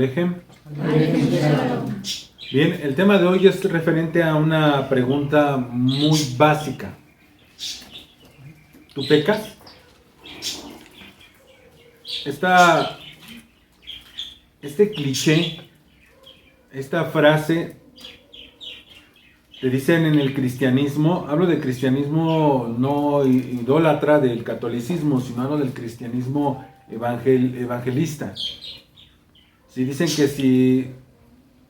Alejem. Bien, el tema de hoy es referente a una pregunta muy básica. ¿Tú pecas? Este cliché, esta frase, te dicen en el cristianismo, hablo del cristianismo no idólatra del catolicismo, sino hablo del cristianismo evangelista. Si dicen que si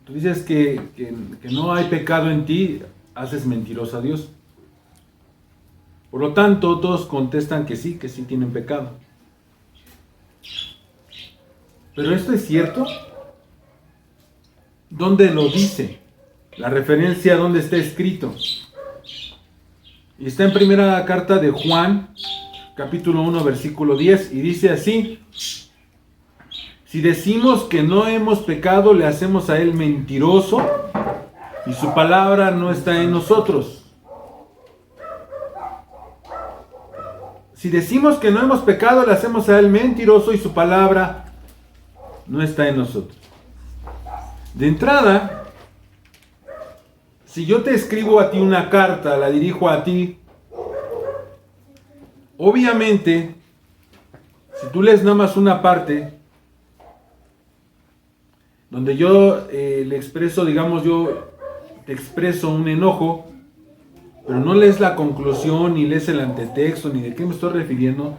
tú dices que no hay pecado en ti, haces mentiroso a Dios. Por lo tanto, todos contestan que sí tienen pecado. ¿Pero esto es cierto? ¿Dónde lo dice? La referencia, ¿dónde está escrito? Y está en primera carta de Juan, capítulo 1, versículo 10, y dice así: si decimos que no hemos pecado, le hacemos a él mentiroso, y su palabra no está en nosotros. Si decimos que no hemos pecado, le hacemos a él mentiroso, y su palabra no está en nosotros. De entrada, si yo te escribo a ti una carta, la dirijo a ti, obviamente, si tú lees nada más una parte, donde yo le expreso, digamos, yo te expreso un enojo, pero no lees la conclusión, ni lees el antetexto, ni de qué me estoy refiriendo,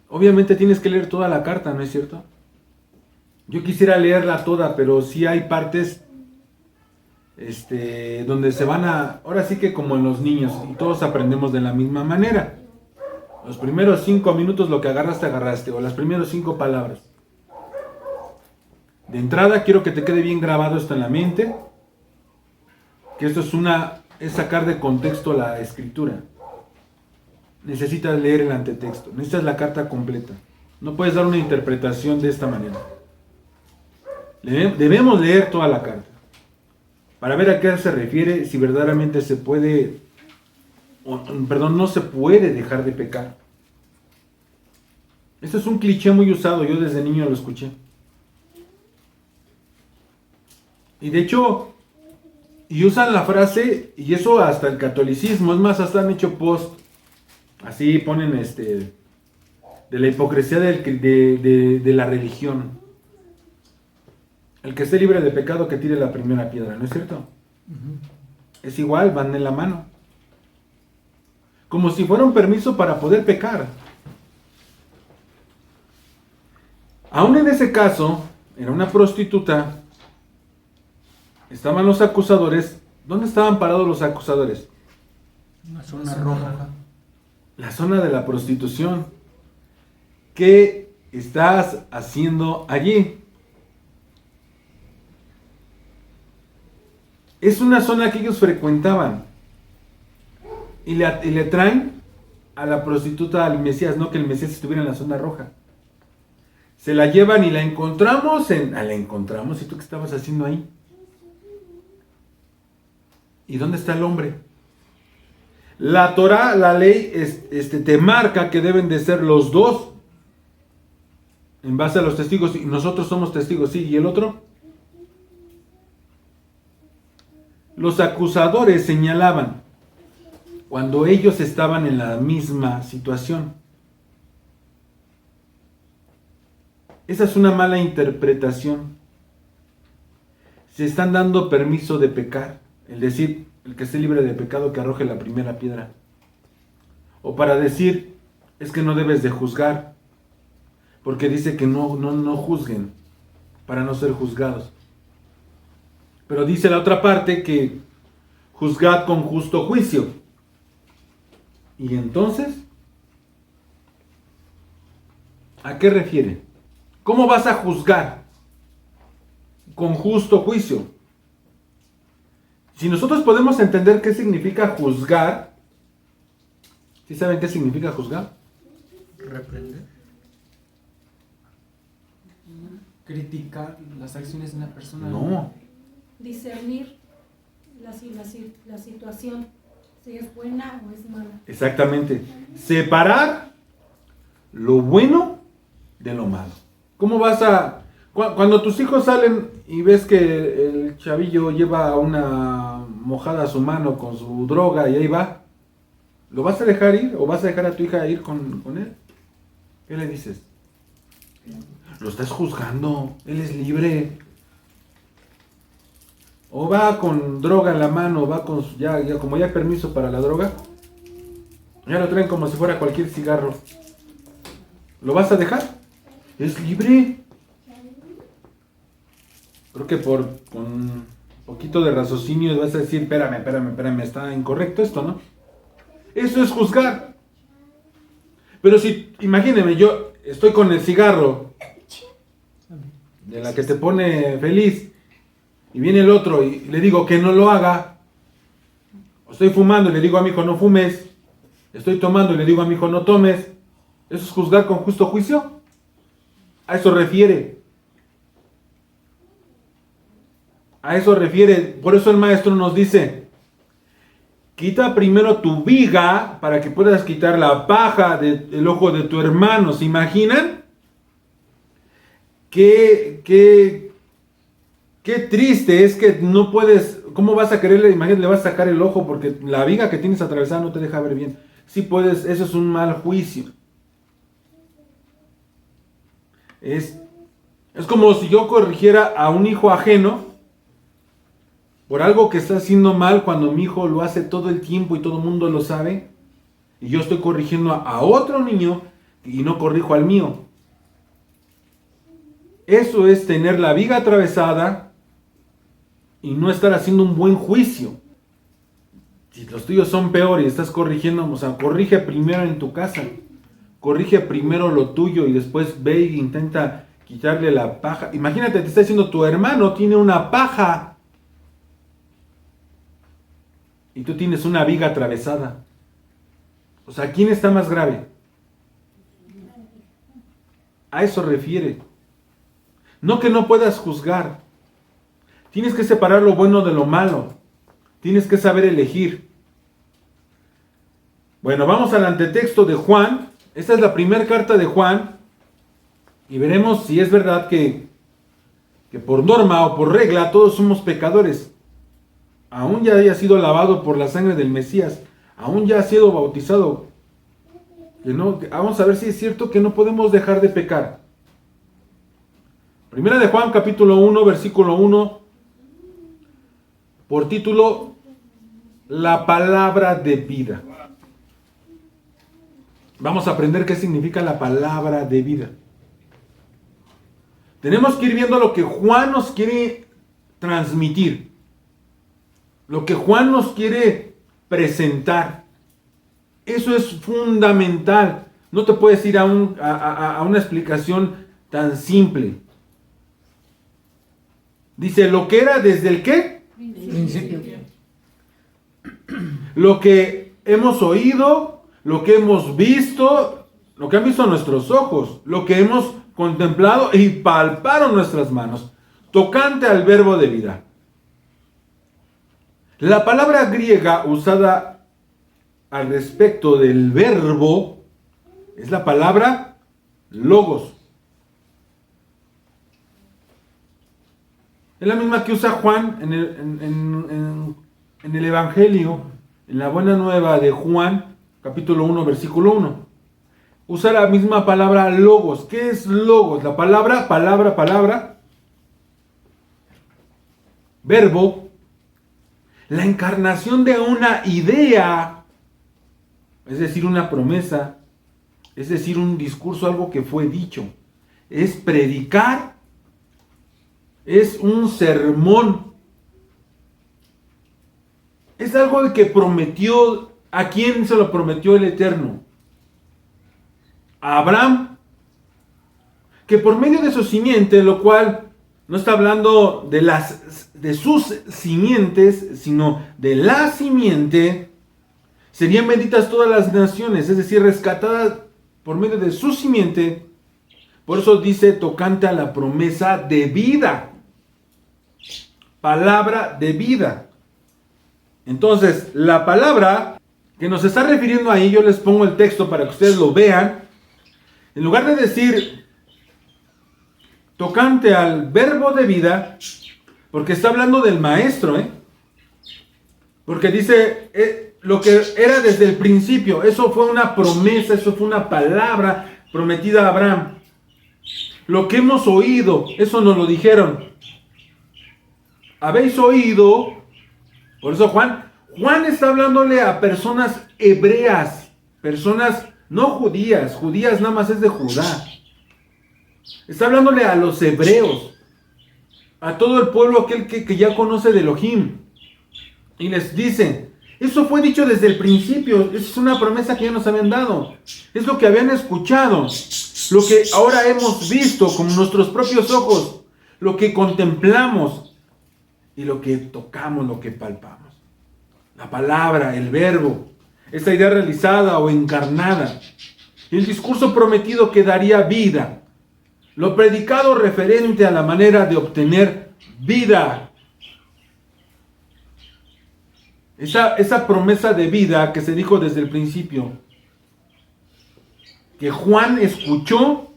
obviamente tienes que leer toda la carta, ¿no es cierto? Yo quisiera leerla toda, pero sí hay partes donde se van a... Ahora sí que como en los niños, y todos aprendemos de la misma manera. Los primeros 5 minutos lo que agarraste, o las primeras 5 palabras. De entrada quiero que te quede bien grabado esto en la mente, que esto es sacar de contexto la escritura. Necesitas leer el antetexto, necesitas la carta completa. No puedes dar una interpretación de esta manera. Debemos leer toda la carta para ver a qué se refiere, si verdaderamente se puede, no se puede dejar de pecar. Este es un cliché muy usado, yo desde niño lo escuché. Y de hecho, y usan la frase, y eso hasta el catolicismo, es más, hasta han hecho post, así ponen de la hipocresía de la religión. El que esté libre de pecado que tire la primera piedra, ¿no es cierto? Uh-huh. Es igual, van en la mano. Como si fuera un permiso para poder pecar. Aún en ese caso, era una prostituta, estaban los acusadores. ¿Dónde estaban parados los acusadores? Una zona roja. La zona de la prostitución. ¿Qué estás haciendo allí? Es una zona que ellos frecuentaban. Y le traen a la prostituta al Mesías, no que el Mesías estuviera en la zona roja. Se la llevan y la encontramos la encontramos. ¿Y tú qué estabas haciendo ahí? ¿Y dónde está el hombre? La Torah, la ley, te marca que deben de ser los dos. En base a los testigos. Y nosotros somos testigos, sí. ¿Y el otro? Los acusadores señalaban cuando ellos estaban en la misma situación. Esa es una mala interpretación. Se están dando permiso de pecar. El decir, el que esté libre de pecado que arroje la primera piedra. O para decir, es que no debes de juzgar. Porque dice que no juzguen para no ser juzgados. Pero dice la otra parte que juzgad con justo juicio. ¿Y entonces? ¿A qué refiere? ¿Cómo vas a juzgar con justo juicio? Si nosotros podemos entender qué significa juzgar, ¿sí saben qué significa juzgar? Reprender. Criticar las acciones de una persona. No. Discernir la situación, si es buena o es mala. Exactamente. Separar lo bueno de lo malo. ¿Cómo vas a Cuando tus hijos salen y ves que el chavillo lleva una mojada a su mano con su droga y ahí va, ¿lo vas a dejar ir o vas a dejar a tu hija ir con él? ¿Qué le dices? Lo estás juzgando, él es libre. O va con droga en la mano, va con ya como ya hay permiso para la droga, ya lo traen como si fuera cualquier cigarro. ¿Lo vas a dejar? Es libre. Creo que con un poquito de raciocinio vas a decir, espérame, está incorrecto esto, ¿no? Eso es juzgar. Pero si, imagíneme, yo estoy con el cigarro de la que te pone feliz y viene el otro y le digo que no lo haga. O estoy fumando y le digo a mi hijo no fumes. Estoy tomando y le digo a mi hijo no tomes. ¿Eso es juzgar con justo juicio? A eso refiere. A eso refiere. Por eso el maestro nos dice, quita primero tu viga para que puedas quitar la paja del ojo de tu hermano. ¿Se imaginan? Qué triste es que no puedes. ¿Cómo vas a quererle? Imagínate, le vas a sacar el ojo porque la viga que tienes atravesada no te deja ver bien. Sí puedes, eso es un mal juicio. Es como si yo corrigiera a un hijo ajeno por algo que está haciendo mal cuando mi hijo lo hace todo el tiempo y todo el mundo lo sabe. Y yo estoy corrigiendo a otro niño y no corrijo al mío. Eso es tener la viga atravesada y no estar haciendo un buen juicio. Si los tuyos son peores y estás corrigiendo, o sea, corrige primero en tu casa. Corrige primero lo tuyo y después ve e intenta quitarle la paja. Imagínate, te está diciendo tu hermano tiene una paja y tú tienes una viga atravesada. O sea, ¿quién está más grave? A eso refiere. No que no puedas juzgar. Tienes que separar lo bueno de lo malo. Tienes que saber elegir. Bueno, vamos al antetexto de Juan. Esta es la primera carta de Juan. Y veremos si es verdad que por norma o por regla todos somos pecadores. Aún ya haya sido lavado por la sangre del Mesías. Aún ya ha sido bautizado. Vamos a ver si es cierto que no podemos dejar de pecar. Primera de Juan, capítulo 1, versículo 1. Por título, la palabra de vida. Vamos a aprender qué significa la palabra de vida. Tenemos que ir viendo lo que Juan nos quiere transmitir. Lo que Juan nos quiere presentar. Eso es fundamental. No te puedes ir a una explicación tan simple. Dice, lo que era desde el ¿qué? Principio. Lo que hemos oído, lo que hemos visto, lo que han visto nuestros ojos, lo que hemos contemplado y palparon nuestras manos, tocante al verbo de vida. La palabra griega usada al respecto del verbo es la palabra logos. Es la misma que usa Juan en el Evangelio, en la Buena Nueva de Juan, capítulo 1, versículo 1. Usa la misma palabra logos. ¿Qué es logos? La palabra, verbo, la encarnación de una idea, es decir, una promesa, es decir, un discurso, algo que fue dicho. Es predicar. Es un sermón. Es algo que prometió. ¿A quién se lo prometió el Eterno? A Abraham. Que por medio de su simiente, lo cual no está hablando de sus simientes, sino de la simiente, serían benditas todas las naciones, es decir, rescatadas por medio de su simiente. Por eso dice tocante a la promesa de vida. Palabra de vida. Entonces, la palabra que nos está refiriendo ahí, yo les pongo el texto para que ustedes lo vean. En lugar de decir tocante al verbo de vida, porque está hablando del maestro, porque dice lo que era desde el principio. Eso fue una promesa, eso fue una palabra prometida a Abraham. Lo que hemos oído, eso nos lo dijeron. Habéis oído, por eso Juan está hablándole a personas hebreas, personas no judías, judías nada más es de Judá. Está hablándole a los hebreos, a todo el pueblo aquel que ya conoce de Elohim. Y les dice, eso fue dicho desde el principio, es una promesa que ya nos habían dado. Es lo que habían escuchado, lo que ahora hemos visto con nuestros propios ojos, lo que contemplamos y lo que tocamos, lo que palpamos. La palabra, el verbo, esa idea realizada o encarnada. El discurso prometido que daría vida. Lo predicado referente a la manera de obtener vida. Esa promesa de vida que se dijo desde el principio. Que Juan escuchó,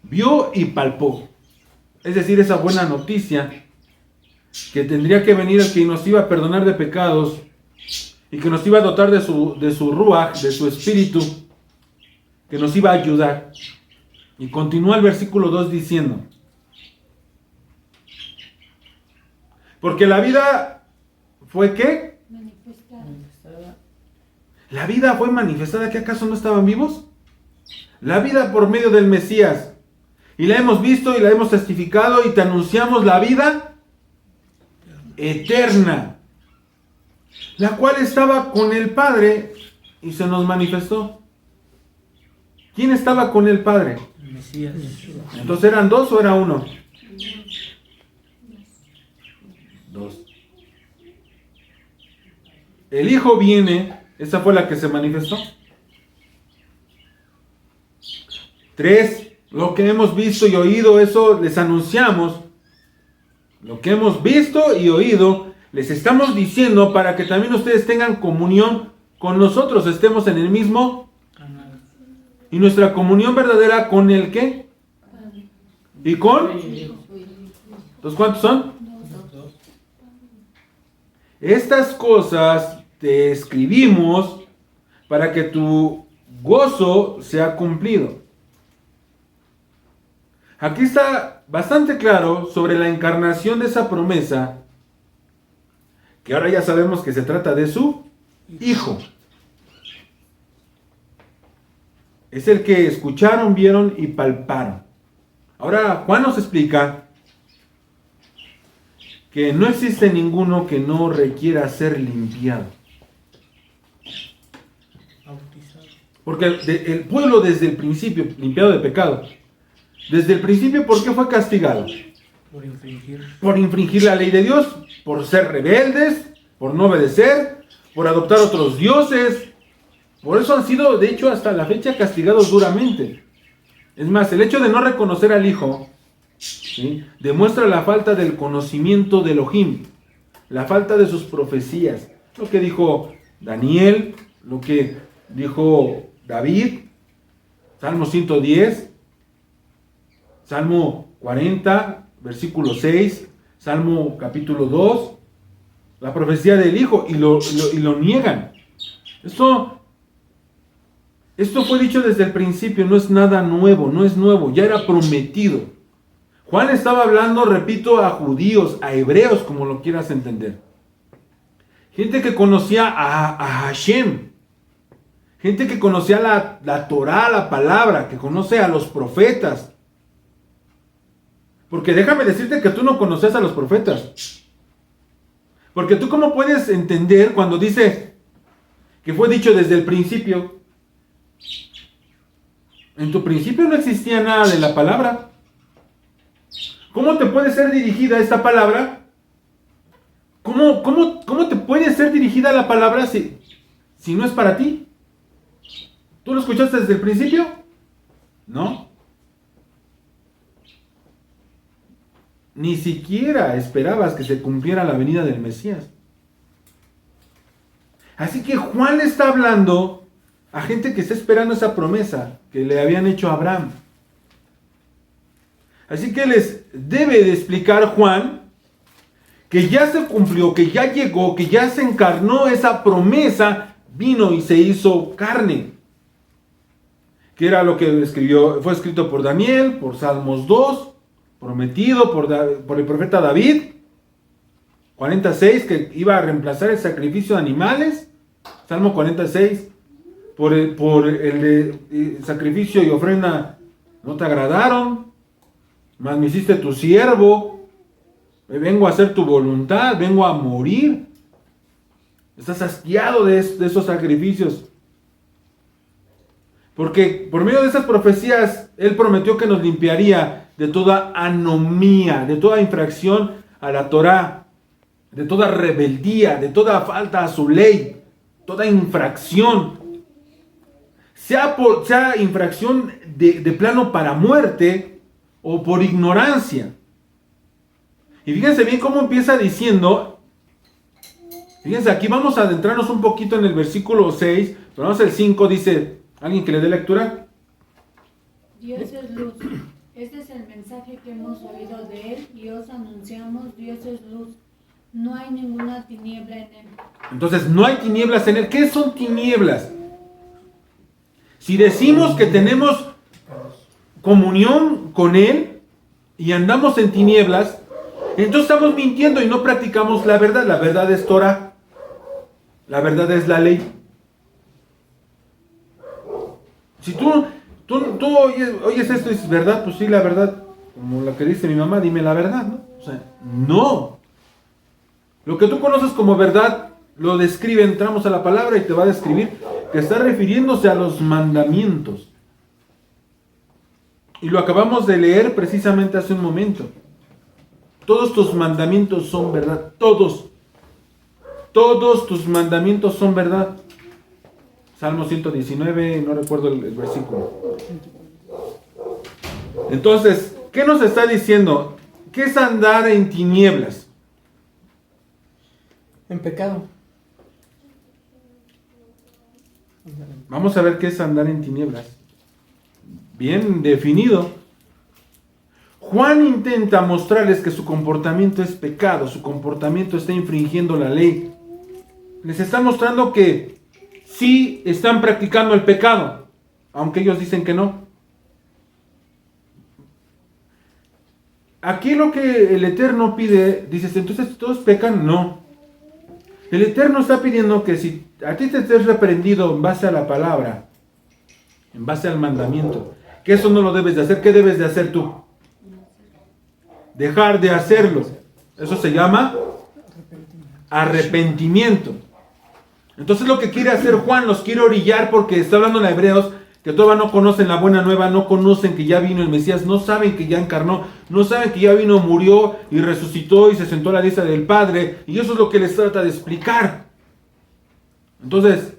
vio y palpó. Es decir, esa buena noticia que tendría que venir el que nos iba a perdonar de pecados y que nos iba a dotar de su ruach, de su espíritu, que nos iba a ayudar. Y continúa el versículo 2 diciendo, porque la vida fue ¿qué? Manifestada. La vida fue manifestada, ¿que acaso no estaban vivos? La vida por medio del Mesías. Y la hemos visto y la hemos testificado y te anunciamos la vida eterna, la cual estaba con el Padre y se nos manifestó. ¿Quién estaba con el Padre? El Mesías. Entonces, ¿eran dos o era uno? Dos. El Hijo viene, esa fue la que se manifestó. 3. Lo que hemos visto y oído, eso les anunciamos. Lo que hemos visto y oído, les estamos diciendo para que también ustedes tengan comunión con nosotros, estemos en el mismo. Y nuestra comunión verdadera con el ¿qué? ¿Y con? ¿Los cuántos son? Estas cosas te escribimos para que tu gozo sea cumplido. Aquí está bastante claro sobre la encarnación de esa promesa, que ahora ya sabemos que se trata de su Hijo. Es el que escucharon, vieron y palparon. Ahora Juan nos explica que no existe ninguno que no requiera ser limpiado. Porque el pueblo desde el principio, limpiado de pecado, desde el principio, ¿por qué fue castigado? Por infringir la ley de Dios, por ser rebeldes, por no obedecer, por adoptar otros dioses. Por eso han sido, de hecho, hasta la fecha castigados duramente. Es más, el hecho de no reconocer al Hijo, ¿sí?, demuestra la falta del conocimiento de Elohim, la falta de sus profecías. Lo que dijo Daniel, lo que dijo David, Salmo 110, Salmo 40, versículo 6, Salmo capítulo 2, la profecía del Hijo, y lo niegan. Esto fue dicho desde el principio, no es nada nuevo, no es nuevo, ya era prometido. Juan estaba hablando, repito, a judíos, a hebreos, como lo quieras entender. Gente que conocía a Hashem. Gente que conocía la Torah, la palabra, que conoce a los profetas. Porque déjame decirte que tú no conoces a los profetas. Porque tú cómo puedes entender cuando dice que fue dicho desde el principio. En tu principio no existía nada de la palabra. ¿Cómo te puede ser dirigida esta palabra? ¿Cómo te puede ser dirigida la palabra si no es para ti? ¿Tú lo escuchaste desde el principio? No. Ni siquiera esperabas que se cumpliera la venida del Mesías. Así que Juan le está hablando a gente que está esperando esa promesa que le habían hecho a Abraham. Así que les debe de explicar Juan que ya se cumplió, que ya llegó, que ya se encarnó esa promesa, vino y se hizo carne. Que era lo que escribió, fue escrito por Daniel, por Salmos 2, prometido por el profeta David, 46, que iba a reemplazar el sacrificio de animales, Salmo 46, por el sacrificio y ofrenda no te agradaron, mas me hiciste tu siervo, vengo a hacer tu voluntad, vengo a morir. Estás hastiado de esos sacrificios. Porque por medio de esas profecías, Él prometió que nos limpiaría de toda anomía, de toda infracción a la Torá, de toda rebeldía, de toda falta a su ley, toda infracción. Sea infracción de plano para muerte o por ignorancia. Y fíjense bien cómo empieza diciendo, fíjense, aquí vamos a adentrarnos un poquito en el versículo 6, pero vamos al 5, dice, ¿alguien que le dé lectura? Dios es luz. Este es el mensaje que hemos oído de Él y os anunciamos, Dios es luz. No hay ninguna tiniebla en Él. Entonces, no hay tinieblas en Él. ¿Qué son tinieblas? Si decimos que tenemos comunión con Él y andamos en tinieblas, entonces estamos mintiendo y no practicamos la verdad. La verdad es Torah. La verdad es la ley. Si tú oyes esto y dices, ¿verdad? Pues sí, la verdad. Como la que dice mi mamá, dime la verdad, ¿no? O sea, no. Lo que tú conoces como verdad, lo describe, entramos a la palabra y te va a describir que está refiriéndose a los mandamientos. Y lo acabamos de leer precisamente hace un momento. Todos tus mandamientos son verdad. Todos. Todos tus mandamientos son verdad. Salmo 119, no recuerdo el versículo. Entonces, ¿qué nos está diciendo? ¿Qué es andar en tinieblas? En pecado. Vamos a ver qué es andar en tinieblas. Bien definido. Juan intenta mostrarles que su comportamiento es pecado, su comportamiento está infringiendo la ley. Les está mostrando que sí están practicando el pecado, aunque ellos dicen que no. Aquí lo que el Eterno pide, dices, entonces todos pecan, no. El Eterno está pidiendo que si a ti te estés reprendido en base a la palabra, en base al mandamiento, que eso no lo debes de hacer, ¿qué debes de hacer tú? Dejar de hacerlo. Eso se llama arrepentimiento. Entonces lo que quiere hacer Juan, los quiere orillar porque está hablando en Hebreos, que todavía no conocen la buena nueva, no conocen que ya vino el Mesías, no saben que ya encarnó, no saben que ya vino, murió y resucitó y se sentó a la diestra del Padre, y eso es lo que les trata de explicar. Entonces,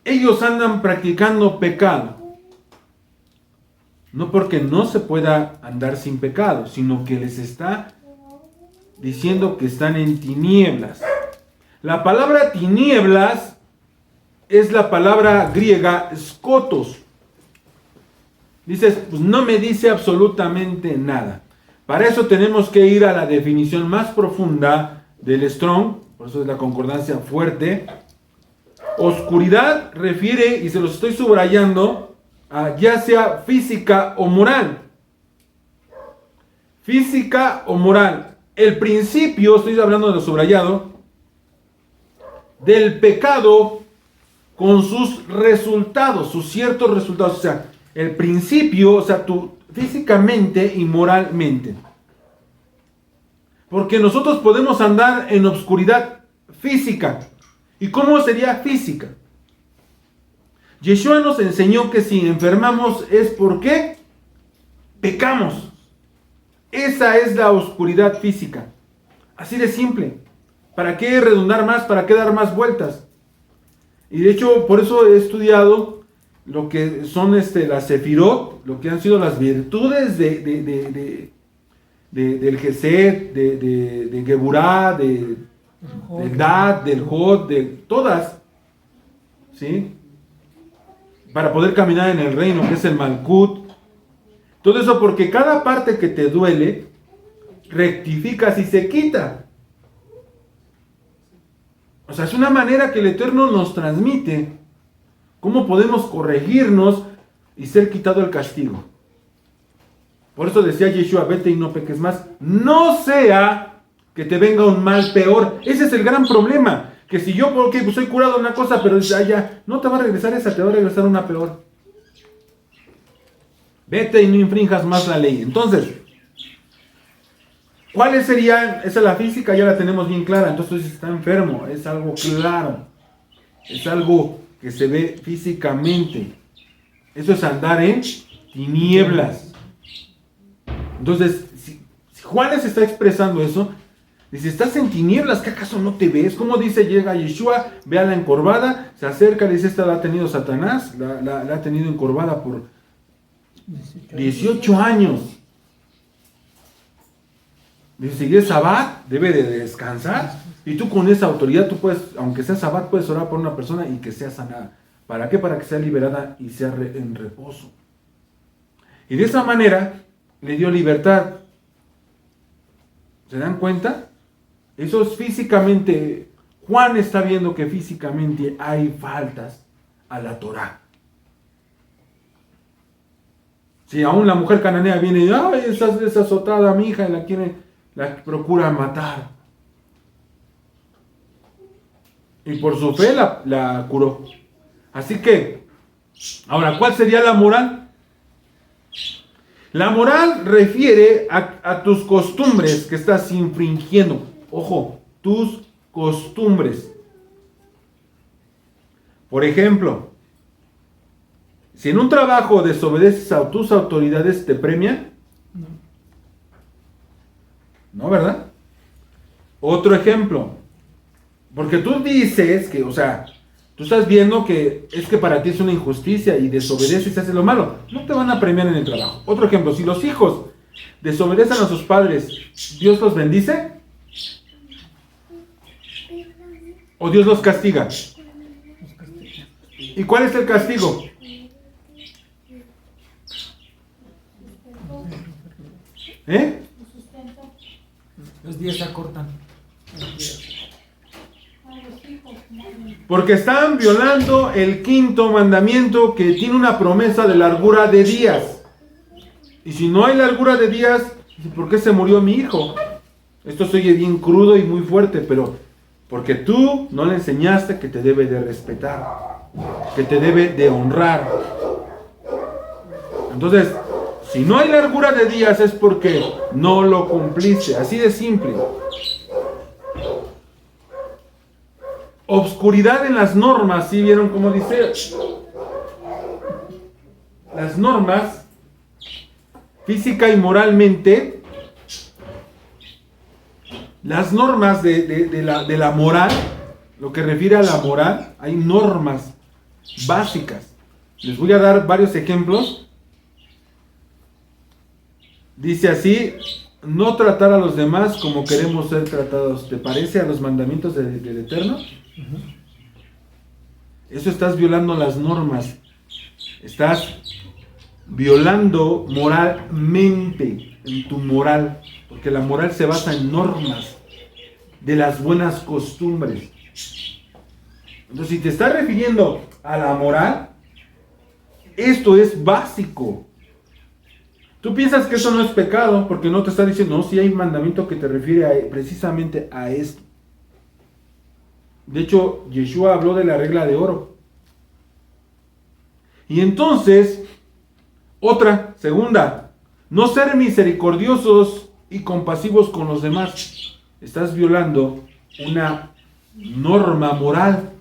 ellos andan practicando pecado, no porque no se pueda andar sin pecado, sino que les está diciendo que están en tinieblas. La palabra tinieblas es la palabra griega skotos. Dices, pues no me dice absolutamente nada. Para eso tenemos que ir a la definición más profunda del Strong, por eso es la concordancia fuerte. Oscuridad refiere, y se los estoy subrayando, a ya sea física o moral. Física o moral. El principio, estoy hablando de lo subrayado, del pecado con sus resultados, sus ciertos resultados. O sea, el principio, o sea, tú físicamente y moralmente. Porque nosotros podemos andar en obscuridad física. ¿Y cómo sería física? Yeshua nos enseñó que si enfermamos es porque pecamos. Esa es la oscuridad física. Así de simple. ¿Para qué redundar más? ¿Para qué dar más vueltas? Y de hecho, por eso he estudiado lo que son las sefirot, lo que han sido las virtudes del Gesed, de Geburah, del Dad, del Hod, de todas, ¿sí? Para poder caminar en el reino, que es el Malkut. Todo eso porque cada parte que te duele, rectificas y se quita. O sea, es una manera que el Eterno nos transmite cómo podemos corregirnos y ser quitado el castigo. Por eso decía Yeshua, vete y no peques más. No sea que te venga un mal peor. Ese es el gran problema. Que si yo, porque pues soy curado de una cosa, pero ya, no te va a regresar esa, te va a regresar una peor. Vete y no infrinjas más la ley. Entonces, ¿cuáles serían? Esa es la física, ya la tenemos bien clara. Entonces está enfermo, es algo claro. Es algo que se ve físicamente. Eso es andar en tinieblas. Entonces, si Juan les está expresando eso, dice, estás en tinieblas, ¿qué acaso no te ves? ¿Cómo dice? Llega Yeshua, ve a la encorvada, se acerca, dice, esta la ha tenido Satanás, la ha tenido encorvada por 18 años. Dice, si es Sabbat, debe de descansar. Y tú con esa autoridad, tú puedes, aunque sea Sabbat, puedes orar por una persona y que sea sanada. ¿Para qué? Para que sea liberada y sea en reposo. Y de esa manera le dio libertad. ¿Se dan cuenta? Eso es físicamente. Juan está viendo que físicamente hay faltas a la Torá. Si aún la mujer cananea viene y ay, es azotada mi hija y la procura matar. Y por su fe la curó. Así que, ahora, ¿cuál sería la moral? La moral refiere a tus costumbres que estás infringiendo. Ojo, tus costumbres. Por ejemplo, si en un trabajo desobedeces a tus autoridades, ¿te premian? No, ¿verdad? Otro ejemplo. Porque tú dices que, o sea, tú estás viendo que es que para ti es una injusticia y desobedeces y haces lo malo. No te van a premiar en el trabajo. Otro ejemplo, si los hijos desobedecen a sus padres, ¿Dios los bendice? ¿O Dios los castiga? ¿Y cuál es el castigo? Los días se acortan. Porque están violando el quinto mandamiento que tiene una promesa de largura de días. Y si no hay largura de días, ¿por qué se murió mi hijo? Esto se oye bien crudo y muy fuerte, pero porque tú no le enseñaste que te debe de respetar, que te debe de honrar. Entonces, si no hay largura de días es porque no lo cumpliste, así de simple. Obscuridad en las normas, ¿sí vieron cómo dice? Las normas, física y moralmente, las normas de la moral, lo que refiere a la moral, hay normas básicas. Les voy a dar varios ejemplos. Dice así, no tratar a los demás como queremos ser tratados. ¿Te parece a los mandamientos del Eterno? Eso estás violando las normas. Estás violando moralmente, en tu moral. Porque la moral se basa en normas de las buenas costumbres. Entonces, si te estás refiriendo a la moral, esto es básico. Tú piensas que eso no es pecado, porque no te está diciendo, no, si hay un mandamiento que te refiere precisamente a esto. De hecho, Yeshua habló de la regla de oro. Y entonces, otra, segunda, no ser misericordiosos y compasivos con los demás. Estás violando una norma moral.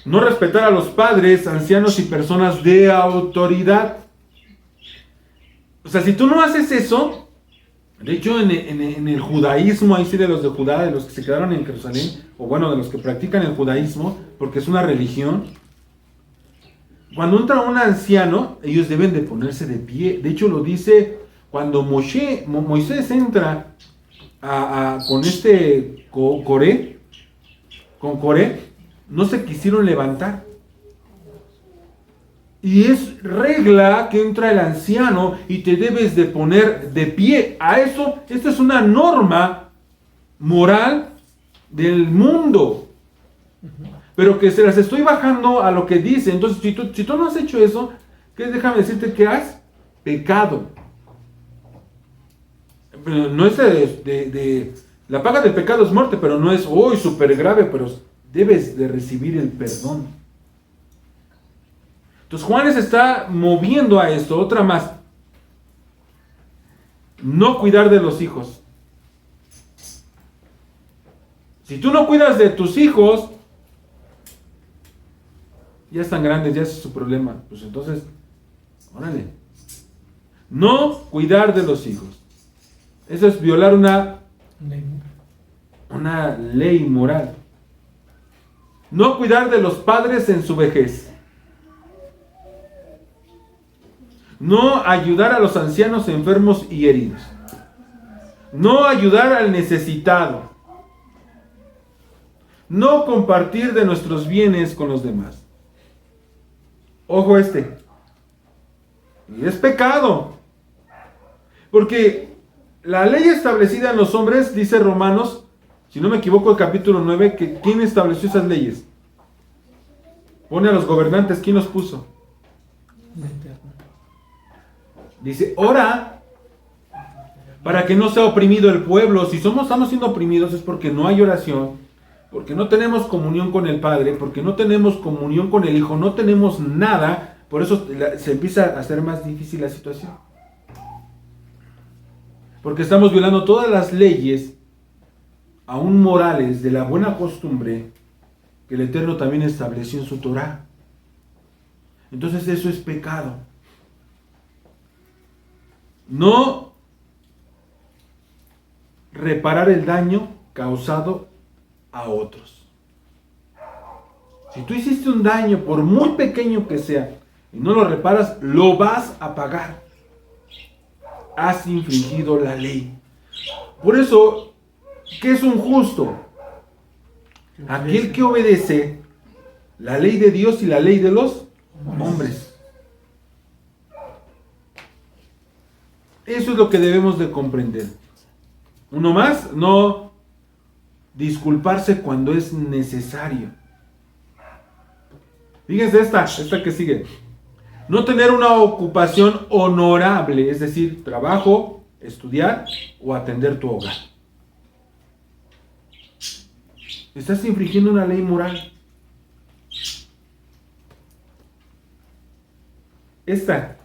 No respetar a los padres, ancianos y personas de autoridad. O sea, si tú no haces eso, de hecho en el judaísmo, ahí sí de los de Judá, de los que se quedaron en Jerusalén, o bueno, de los que practican el judaísmo, porque es una religión, cuando entra un anciano, ellos deben de ponerse de pie. De hecho lo dice cuando Moisés entra con Coré, no se quisieron levantar. Y es regla que entra el anciano y te debes de poner de pie. A eso, esta es una norma moral del mundo. Pero que se las estoy bajando a lo que dice. Entonces, si tú no has hecho eso, déjame decirte que has pecado. Pero no es la paga del pecado es muerte, pero no es hoy súper grave, pero debes de recibir el perdón. Entonces Juan les está moviendo a esto. Otra más. No cuidar de los hijos. Si tú no cuidas de tus hijos, ya están grandes, ya ese es su problema. Pues entonces, órale. No cuidar de los hijos. Eso es violar una ley moral. No cuidar de los padres en su vejez. No ayudar a los ancianos enfermos y heridos. No ayudar al necesitado. No compartir de nuestros bienes con los demás. Ojo este. Y es pecado. Porque la ley establecida en los hombres, dice Romanos, si no me equivoco, el capítulo 9, que ¿quién estableció esas leyes? Pone a los gobernantes, ¿quién los puso? Dice, ora para que no sea oprimido el pueblo. Si estamos siendo oprimidos es porque no hay oración, porque no tenemos comunión con el Padre, porque no tenemos comunión con el Hijo, no tenemos nada. Por eso se empieza a hacer más difícil la situación. Porque estamos violando todas las leyes, aún morales, de la buena costumbre que el Eterno también estableció en su Torah. Entonces eso es pecado. No reparar el daño causado a otros. Si tú hiciste un daño, por muy pequeño que sea, y no lo reparas, lo vas a pagar. Has infringido la ley. Por eso, ¿qué es un justo? Aquel que obedece la ley de Dios y la ley de los hombres. Eso es lo que debemos de comprender. Uno más, no disculparse cuando es necesario. Fíjense esta que sigue. No tener una ocupación honorable, es decir, trabajo, estudiar o atender tu hogar. Estás infringiendo una ley moral. Esta.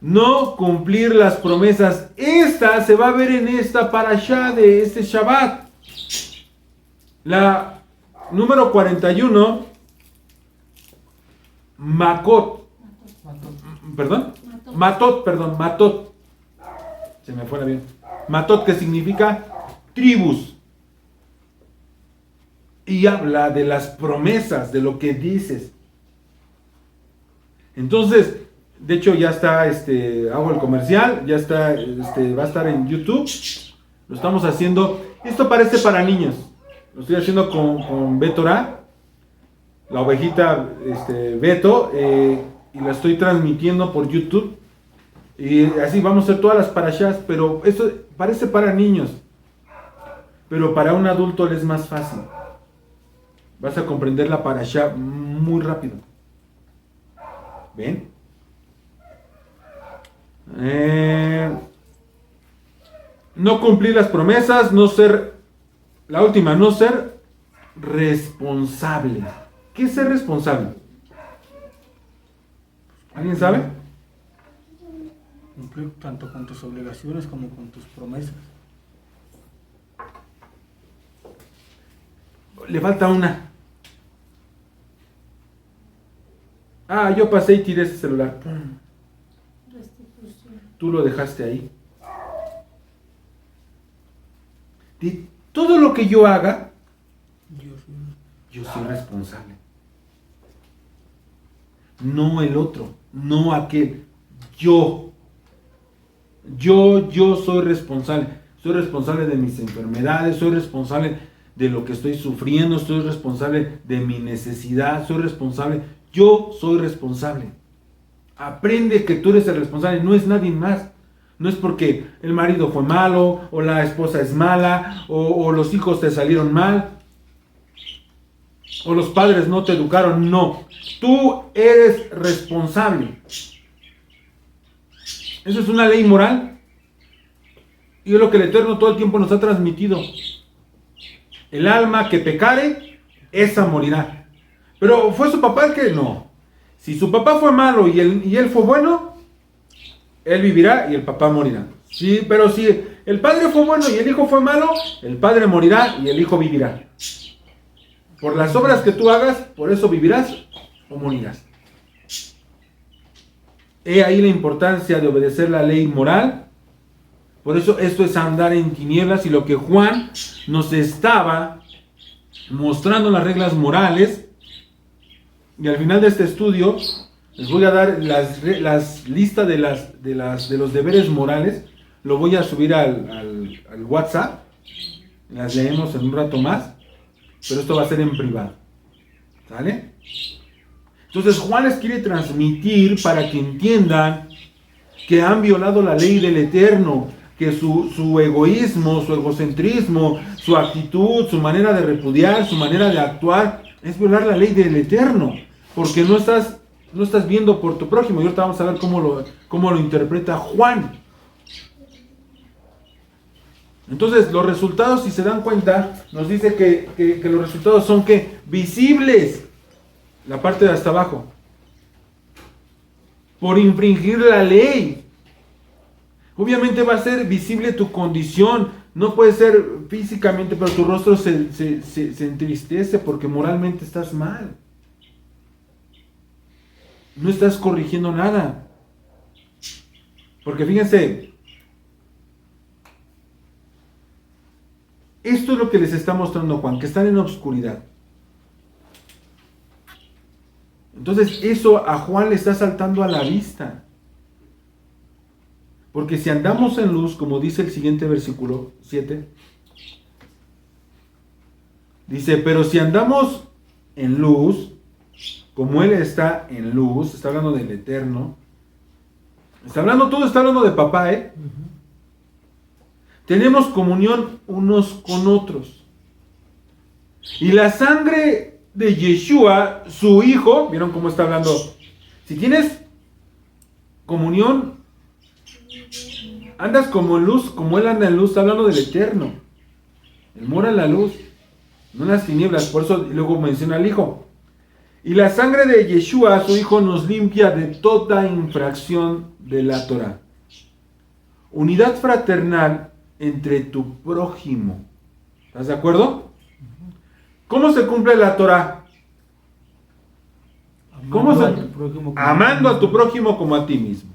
No cumplir las promesas. Esta se va a ver en esta parashá de este Shabbat. La número 41. Matot. Matot. Se me fue bien. Matot, que significa tribus. Y habla de las promesas, de lo que dices. Entonces, de hecho ya está, hago el comercial, ya está, va a estar en YouTube. Lo estamos haciendo. Esto parece para niños. Lo estoy haciendo con Betorá, la ovejita Beto, y la estoy transmitiendo por YouTube. Y así vamos a hacer todas las parashás, pero esto parece para niños. Pero para un adulto le es más fácil. Vas a comprender la parashá muy rápido. ¿Ven? No cumplir las promesas, la última, no ser responsable. ¿Qué es ser responsable? ¿Alguien sabe? Cumplir tanto con tus obligaciones como con tus promesas. Le falta una. Yo pasé y tiré ese celular. Restitución. Tú lo dejaste ahí. De todo lo que yo haga, yo soy responsable. No el otro, no aquel. Yo soy responsable. Soy responsable de mis enfermedades, soy responsable de lo que estoy sufriendo, soy responsable de mi necesidad, soy responsable. Yo soy responsable. Aprende que tú eres el responsable, no es nadie más. No es porque el marido fue malo, o la esposa es mala, o los hijos te salieron mal, o los padres no te educaron. No, tú eres responsable. Eso es una ley moral. Y es lo que el Eterno todo el tiempo nos ha transmitido. El alma que pecare, esa morirá. Pero ¿fue su papá el que? No. Si su papá fue malo y él fue bueno, él vivirá y el papá morirá. Sí, pero si el padre fue bueno y el hijo fue malo, el padre morirá y el hijo vivirá. Por las obras que tú hagas, por eso vivirás o morirás. He ahí la importancia de obedecer la ley moral. Por eso esto es andar en tinieblas, y lo que Juan nos estaba mostrando, las reglas morales. Y al final de este estudio les voy a dar las listas de los deberes morales. Lo voy a subir al WhatsApp. Las leemos en un rato más, pero esto va a ser en privado. ¿Sale? Entonces Juan les quiere transmitir para que entiendan que han violado la ley del Eterno, que su egoísmo, su egocentrismo, su actitud, su manera de repudiar, su manera de actuar, es violar la ley del Eterno, porque no estás viendo por tu prójimo. Y ahorita vamos a ver cómo lo interpreta Juan. Entonces los resultados, si se dan cuenta, nos dice que los resultados son que visibles, la parte de hasta abajo, por infringir la ley. Obviamente va a ser visible tu condición, no puede ser físicamente, pero tu rostro se entristece porque moralmente estás mal. No estás corrigiendo nada. Porque fíjense, esto es lo que les está mostrando Juan, que están en obscuridad. Entonces eso a Juan le está saltando a la vista. Porque si andamos en luz, como dice el siguiente versículo 7, dice, pero si andamos en luz, como Él está en luz, está hablando del Eterno, está hablando de papá, tenemos comunión unos con otros. Y la sangre de Yeshua, su Hijo, ¿vieron cómo está hablando? Si tienes comunión, andas como en luz, como Él anda en luz, está hablando del Eterno. Él mora en la luz, no en las tinieblas. Por eso luego menciona al Hijo. Y la sangre de Yeshua, su Hijo, nos limpia de toda infracción de la Torah. Unidad fraternal entre tu prójimo. ¿Estás de acuerdo? ¿Cómo se cumple la Torah? Amando a tu prójimo como a ti mismo.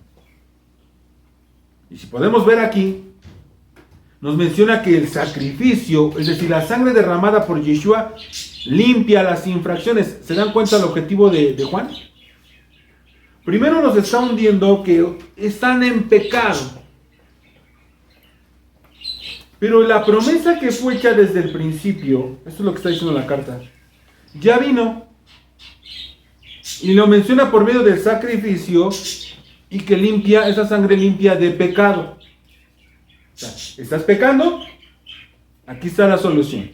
Y si podemos ver aquí, nos menciona que el sacrificio, es decir, la sangre derramada por Yeshua, limpia las infracciones. ¿Se dan cuenta del objetivo de Juan? Primero nos está hundiendo que están en pecado. Pero la promesa que fue hecha desde el principio, esto es lo que está diciendo la carta, ya vino. Y lo menciona por medio del sacrificio, y que limpia, esa sangre limpia de pecado. O sea, ¿estás pecando? Aquí está la solución.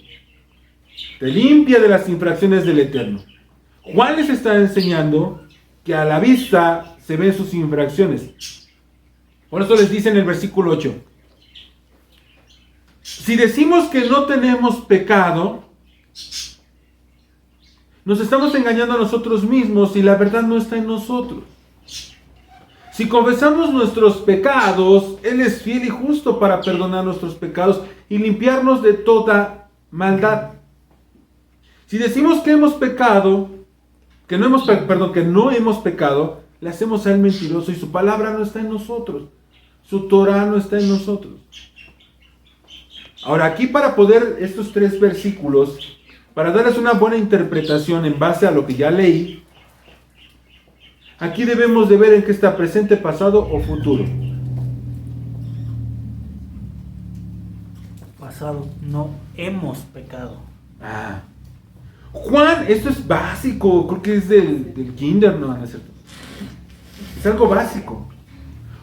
Te limpia de las infracciones del Eterno. Juan les está enseñando que a la vista se ven sus infracciones. Por eso les dice en el versículo 8. Si decimos que no tenemos pecado, nos estamos engañando a nosotros mismos y la verdad no está en nosotros. Si confesamos nuestros pecados, Él es fiel y justo para perdonar nuestros pecados y limpiarnos de toda maldad. Si decimos que hemos pecado, que no hemos pecado, le hacemos a Él mentiroso y su palabra no está en nosotros. Su Torah no está en nosotros. Ahora, aquí para poder, estos 3 versículos, para darles una buena interpretación en base a lo que ya leí, aquí debemos de ver en qué está presente, pasado o futuro. Pasado, no hemos pecado. Juan, esto es básico, creo que es del kinder, no es cierto. Es algo básico.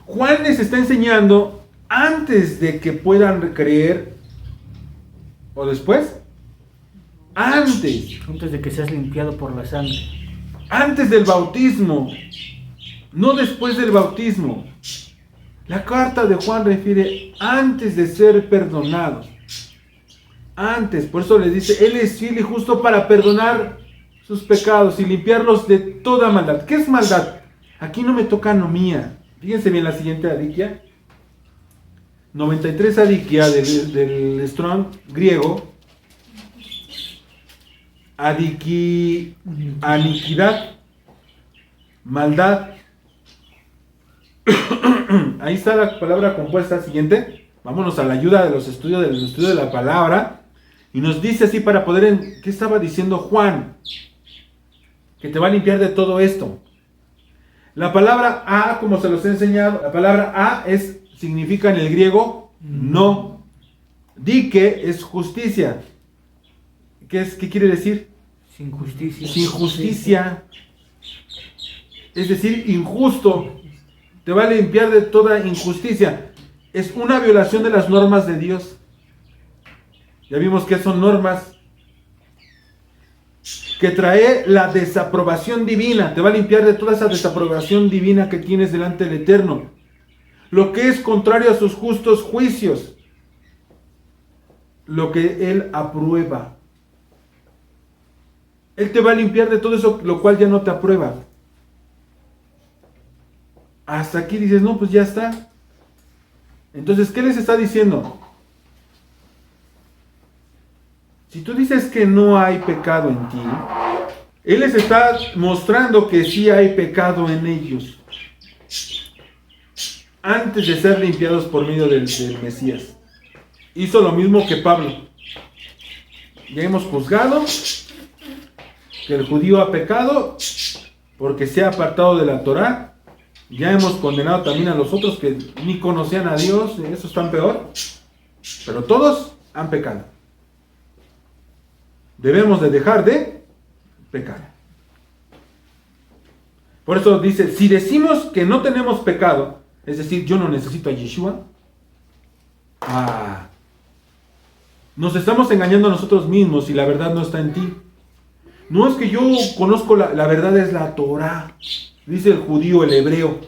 Juan les está enseñando antes de que puedan creer o después. Antes Antes de que seas limpiado por la sangre. Antes del bautismo, no después del bautismo. La carta de Juan refiere antes de ser perdonados. Antes, por eso les dice, Él es fiel y justo para perdonar sus pecados y limpiarlos de toda maldad. ¿Qué es maldad? Aquí no me toca anomía. Fíjense bien la siguiente adiquia. 93 adiquia del Strong griego. Iniquidad, maldad. Ahí está la palabra compuesta siguiente. Vámonos a la ayuda de los estudios del estudio de la palabra. Y nos dice así para poder... ¿Qué estaba diciendo Juan? Que te va a limpiar de todo esto. La palabra a, como se los he enseñado, la palabra a significa en el griego no. Dike es justicia. ¿Qué quiere decir? Sin justicia. Sin justicia. Es decir, injusto. Te va a limpiar de toda injusticia. Es una violación de las normas de Dios. Ya vimos que son normas que trae la desaprobación divina. Te va a limpiar de toda esa desaprobación divina que tienes delante del Eterno. Lo que es contrario a sus justos juicios. Lo que Él aprueba. Él te va a limpiar de todo eso, lo cual ya no te aprueba. Hasta aquí dices, no, pues ya está. Entonces, ¿qué les está diciendo? Si tú dices que no hay pecado en ti, Él les está mostrando que sí hay pecado en ellos. Antes de ser limpiados por medio del Mesías. Hizo lo mismo que Pablo. Ya hemos juzgado que el judío ha pecado porque se ha apartado de la Torá. Ya hemos condenado también a los otros que ni conocían a Dios, eso es tan peor. Pero todos han pecado. Debemos de dejar de pecar. Por eso dice, si decimos que no tenemos pecado, es decir, yo no necesito a Yeshua, nos estamos engañando a nosotros mismos y la verdad no está en ti. No es que yo conozco la verdad, es la Torah, dice el judío, el hebreo.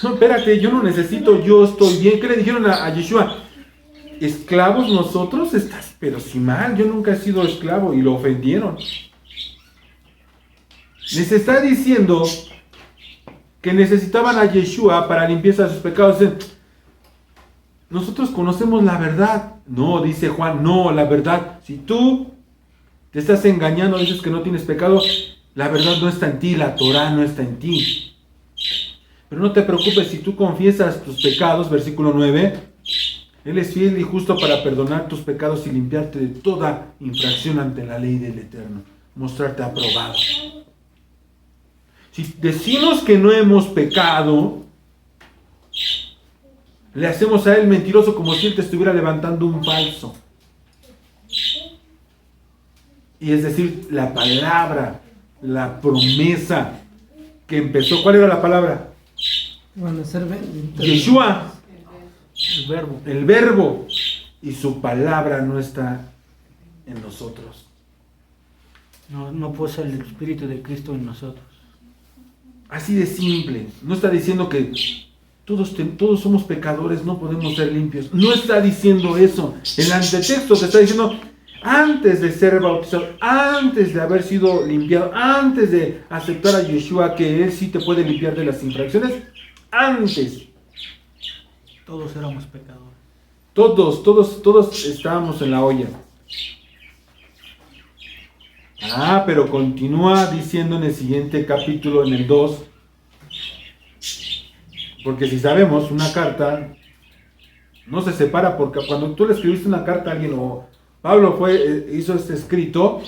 No, espérate, yo no necesito, yo estoy bien. ¿Qué le dijeron a Yeshua? ¿Esclavos nosotros? Estás, pero si mal, yo nunca he sido esclavo, y lo ofendieron. Les está diciendo que necesitaban a Yeshua para limpieza de sus pecados. Dicen, nosotros conocemos la verdad. No, dice Juan, no, la verdad. Si tú te estás engañando, dices que no tienes pecado, la verdad no está en ti, la Torah no está en ti. Pero no te preocupes, si tú confiesas tus pecados, versículo 9, Él es fiel y justo para perdonar tus pecados y limpiarte de toda infracción ante la ley del Eterno, mostrarte aprobado. Si decimos que no hemos pecado, le hacemos a Él mentiroso, como si Él te estuviera levantando un falso. Y es decir, la palabra, la promesa que empezó, ¿cuál era la palabra? Van a ser Yeshua, El verbo. el verbo, y su palabra no está en nosotros. No posa el Espíritu de Cristo en nosotros. Así de simple. No está diciendo que todos somos pecadores, no podemos ser limpios. No está diciendo eso. El antetexto te está diciendo, antes de ser bautizado, antes de haber sido limpiado, antes de aceptar a Yeshua, que Él sí te puede limpiar de las infracciones, antes. Todos éramos pecadores. Todos estábamos en la olla. Pero continúa diciendo en el siguiente capítulo, en el 2, porque si sabemos, una carta no se separa, porque cuando tú le escribiste una carta a alguien, o Pablo hizo este escrito,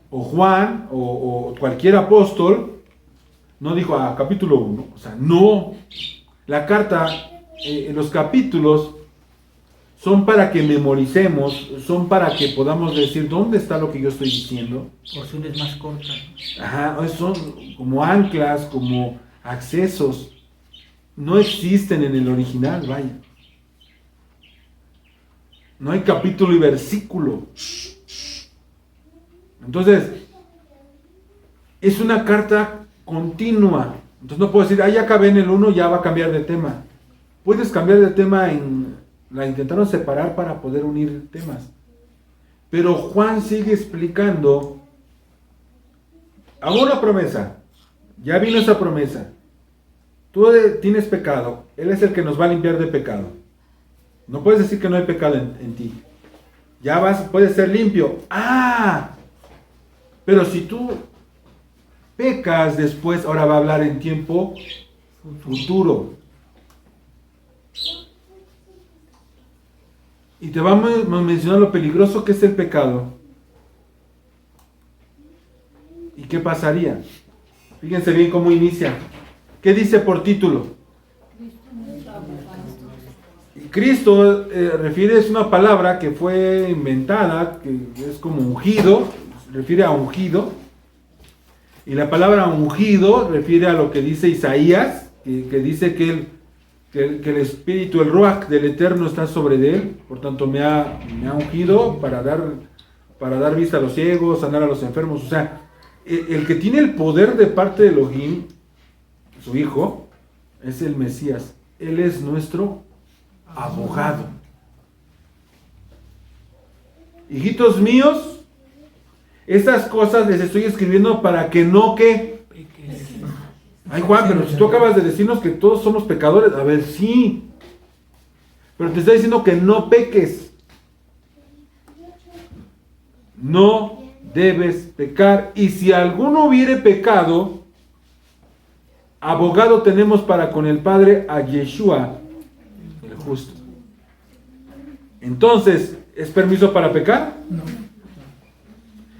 o Juan, o cualquier apóstol, no dijo capítulo 1, o sea, no. La carta, los capítulos son para que memoricemos, son para que podamos decir dónde está lo que yo estoy diciendo. Porciones más cortas. Son como anclas, como accesos. no existen en el original, vaya. No hay capítulo y versículo. Entonces, es una carta continua. Entonces no puedo decir, ya acabé en el 1, ya va a cambiar de tema. Puedes cambiar de tema la intentaron separar para poder unir temas. Pero Juan sigue explicando. Hago una promesa. Ya vino esa promesa. Tú tienes pecado. Él es el que nos va a limpiar de pecado. No puedes decir que no hay pecado en ti. Ya puedes ser limpio. Pero si tú pecas después, ahora va a hablar en tiempo futuro. Y te vamos a mencionar lo peligroso que es el pecado. ¿Y qué pasaría? Fíjense bien cómo inicia. ¿Qué dice por título? Cristo es una palabra que fue inventada, que es como ungido, refiere a ungido. Y la palabra ungido refiere a lo que dice Isaías, que dice que el espíritu, el ruach del Eterno está sobre de él. Por tanto me ha ungido para dar vista a los ciegos, sanar a los enfermos. O sea, el que tiene el poder de parte de Elohim, su hijo, es el Mesías. Él es nuestro abogado. Hijitos míos, estas cosas les estoy escribiendo para que no que... Ay, Juan, pero si tú acabas de decirnos que todos somos pecadores. A ver, sí. Pero te está diciendo que no peques. No debes pecar. Y si alguno hubiere pecado, abogado tenemos para con el Padre a Yeshua, el justo. Entonces, ¿es permiso para pecar? No.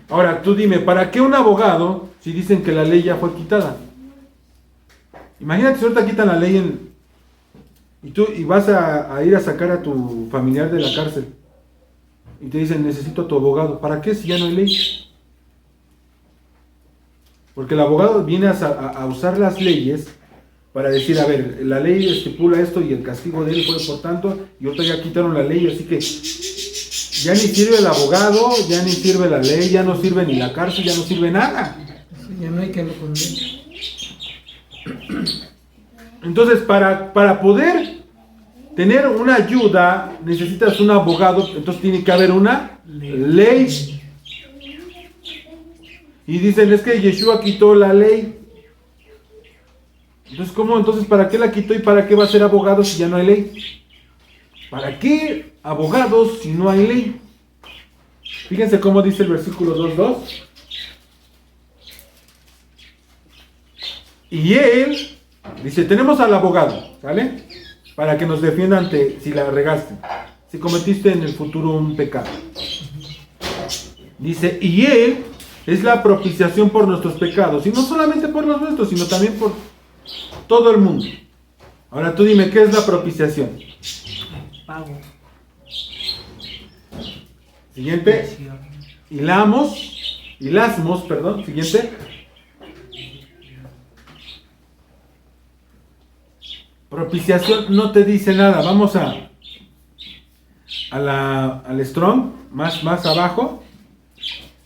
Ahora, tú dime, ¿para qué un abogado si dicen que la ley ya fue quitada? Imagínate si ahorita quitan la ley y vas a ir a sacar a tu familiar de la cárcel y te dicen, necesito a tu abogado. ¿Para qué si ya no hay ley? Porque el abogado viene a usar las leyes para decir, a ver, la ley estipula esto y el castigo de él fue por tanto, y ahorita ya quitaron la ley, así que ya ni sirve el abogado, ya ni sirve la ley, ya no sirve ni la cárcel, ya no sirve nada. Ya no hay que lo condene. Entonces, para poder tener una ayuda, necesitas un abogado, entonces tiene que haber una ley. Y dicen, es que Yeshua quitó la ley. Entonces, ¿cómo? Entonces, ¿para qué la quitó y para qué va a ser abogado si ya no hay ley? ¿Para qué abogados si no hay ley? Fíjense cómo dice el versículo 2:2. Y él dice, tenemos al abogado, ¿sale? Para que nos defienda ante si la regaste, si cometiste en el futuro un pecado. Dice, y él es la propiciación por nuestros pecados, y no solamente por los nuestros, sino también por todo el mundo. Ahora tú dime, ¿qué es la propiciación? Pago. Siguiente. Hilasmos, perdón. Siguiente. Propiciación no te dice nada. Vamos al Strong, más abajo.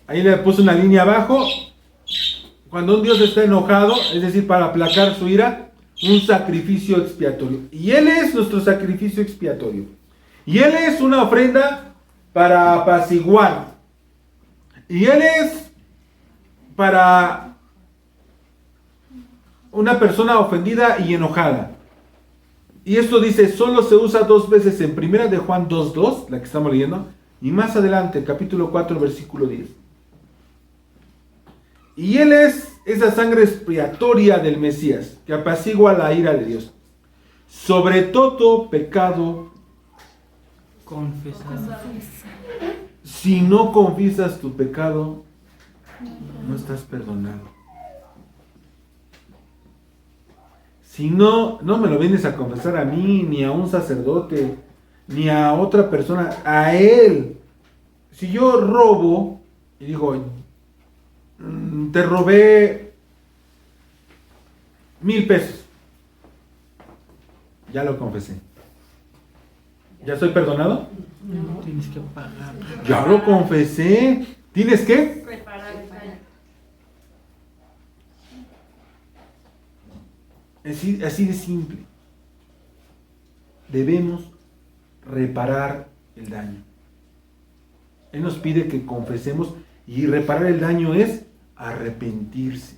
Ahí le puse una línea abajo. Cuando un Dios está enojado, es decir, para aplacar su ira, un sacrificio expiatorio. Y Él es nuestro sacrificio expiatorio. Y Él es una ofrenda para apaciguar. Y Él es para una persona ofendida y enojada. Y esto dice, solo se usa 2 veces en 1 de Juan 2:2, la que estamos leyendo, y más adelante, capítulo 4, versículo 10. Y Él es esa sangre expiatoria del Mesías, que apacigua la ira de Dios. Sobre todo pecado Confesado. Si no confiesas tu pecado, no estás perdonado. Si no me lo vienes a confesar a mí, ni a un sacerdote, ni a otra persona, a Él. Si yo robo y digo, te robé 1,000 pesos. Ya lo confesé. ¿Ya soy perdonado? No tienes que pagar. Ya lo confesé. ¿Tienes qué? Reparar el daño. Así de simple. Debemos reparar el daño. Él nos pide que confesemos, y reparar el daño es arrepentirse.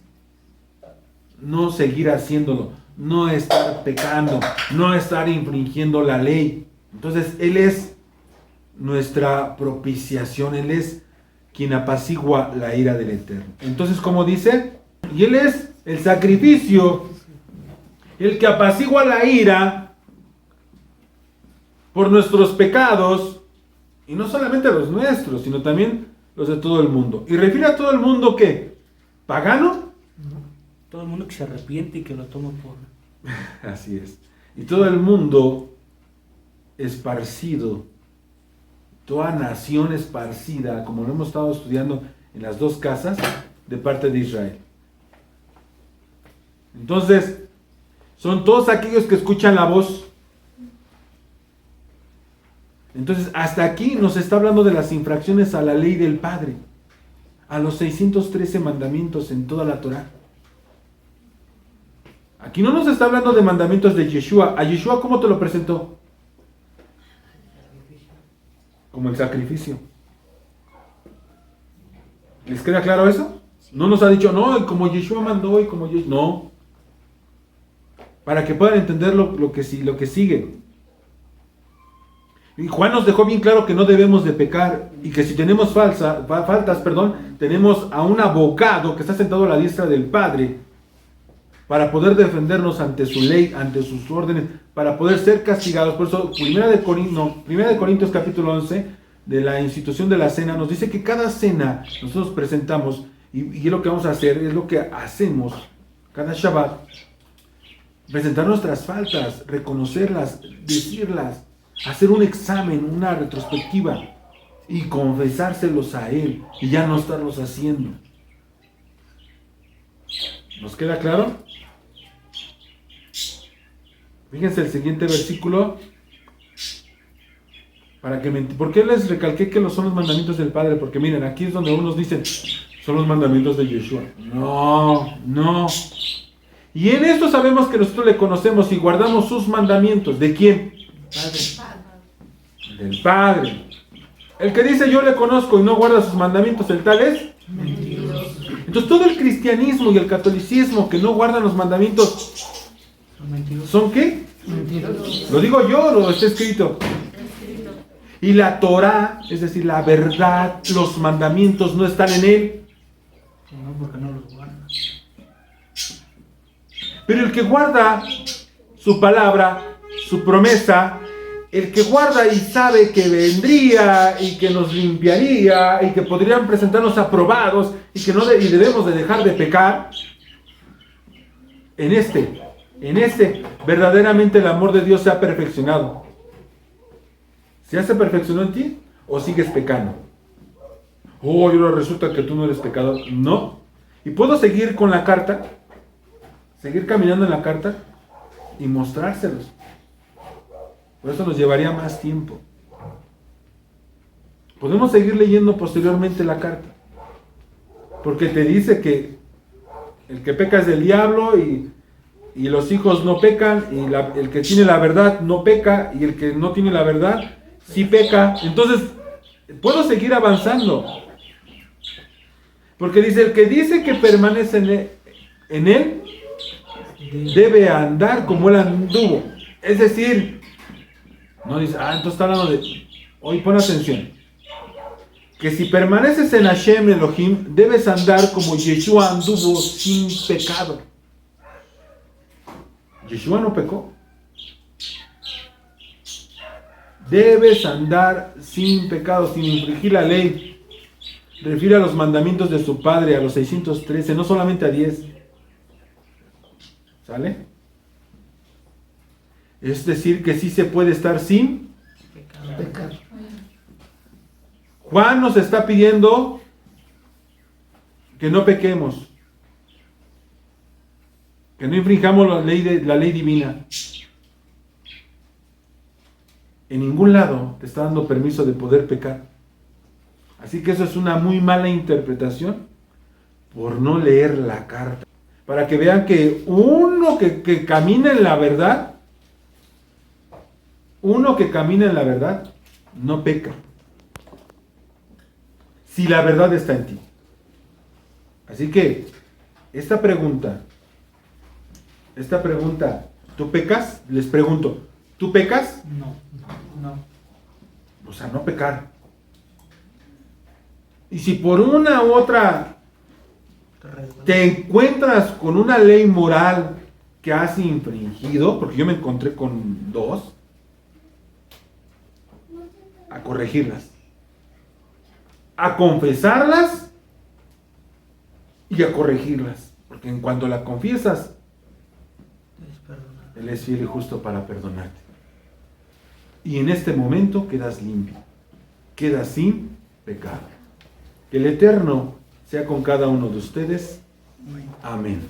No seguir haciéndolo, no estar pecando, no estar infringiendo la ley. Entonces Él es nuestra propiciación, Él es quien apacigua la ira del Eterno. Entonces, como dice, y Él es el sacrificio, el que apacigua la ira por nuestros pecados, y no solamente los nuestros, sino también los de todo el mundo. ¿Y refiere a todo el mundo qué? ¿Pagano? Todo el mundo que se arrepiente y que lo toma por... Así es. Y todo el mundo esparcido, toda nación esparcida, como lo hemos estado estudiando en las dos casas, de parte de Israel. Entonces, son todos aquellos que escuchan la voz. Entonces, hasta aquí nos está hablando de las infracciones a la ley del Padre, a los 613 mandamientos en toda la Torá. Aquí no nos está hablando de mandamientos de Yeshua. ¿A Yeshua cómo te lo presentó? Como el sacrificio. ¿Les queda claro eso? No nos ha dicho, no, y como Yeshua mandó, y como Yeshua... No. Para que puedan entender lo que sigue. Y Juan nos dejó bien claro que no debemos de pecar, y que si tenemos faltas, tenemos a un abogado que está sentado a la diestra del Padre, para poder defendernos ante su ley, ante sus órdenes, para poder ser castigados. Por eso, Primera de Corintios capítulo 11, de la institución de la cena, nos dice que cada cena nosotros presentamos, y es lo que vamos a hacer, es lo que hacemos cada Shabbat, presentar nuestras faltas, reconocerlas, decirlas, hacer un examen, una retrospectiva, y confesárselos a Él, y ya no estarlos haciendo. ¿Nos queda claro? Fíjense el siguiente versículo. ¿Por qué les recalqué que son los mandamientos del Padre? Porque miren, aquí es donde unos dicen, son los mandamientos de Yeshua. No. Y en esto sabemos que nosotros le conocemos y guardamos sus mandamientos. ¿De quién? Del Padre. El que dice yo le conozco y no guarda sus mandamientos, el tal es Mentiroso. Entonces todo el cristianismo y el catolicismo que no guardan los mandamientos, Son mentirosos. ¿son qué? Mentirosos. ¿Lo digo yo o lo está escrito? Y la Torah, es decir, la verdad, los mandamientos no están en él. No, porque no los guarda. Pero el que guarda su palabra, su promesa, el que guarda y sabe que vendría y que nos limpiaría y que podrían presentarnos aprobados y que y debemos de dejar de pecar, en este verdaderamente el amor de Dios se ha perfeccionado. ¿Ya se perfeccionó en ti o sigues pecando? Oh, y ahora resulta que tú no eres pecador. No. Y puedo seguir con la carta, seguir caminando en la carta y mostrárselos. Por eso nos llevaría más tiempo. Podemos seguir leyendo posteriormente la carta, porque te dice que el que peca es del diablo y los hijos no pecan, y el que tiene la verdad no peca, y el que no tiene la verdad sí peca. Entonces puedo seguir avanzando, porque dice, el que dice que permanece en él debe andar como él anduvo. Es decir, no dice, entonces está hablando de... Hoy pon atención. Que si permaneces en Hashem Elohim, debes andar como Yeshua anduvo sin pecado. Yeshua no pecó. Debes andar sin pecado, sin infringir la ley. Refiere a los mandamientos de su Padre, a los 613, no solamente a 10. ¿Sale? Es decir, que sí se puede estar sin Pecado. Juan nos está pidiendo que no pequemos, que no infringamos la ley divina. En ningún lado te está dando permiso de poder pecar. Así que eso es una muy mala interpretación por no leer la carta. Para que vean que uno que camina en la verdad, no peca. Si la verdad está en ti. Así que, esta pregunta, ¿tú pecas? Les pregunto, ¿tú pecas? No. O sea, no pecar. Y si por una u otra te encuentras con una ley moral que has infringido, porque yo me encontré con 2, a corregirlas, a confesarlas y a corregirlas, porque en cuanto la confiesas, Él es fiel y justo para perdonarte. Y en este momento quedas limpio, quedas sin pecado. Que el Eterno sea con cada uno de ustedes. Amén.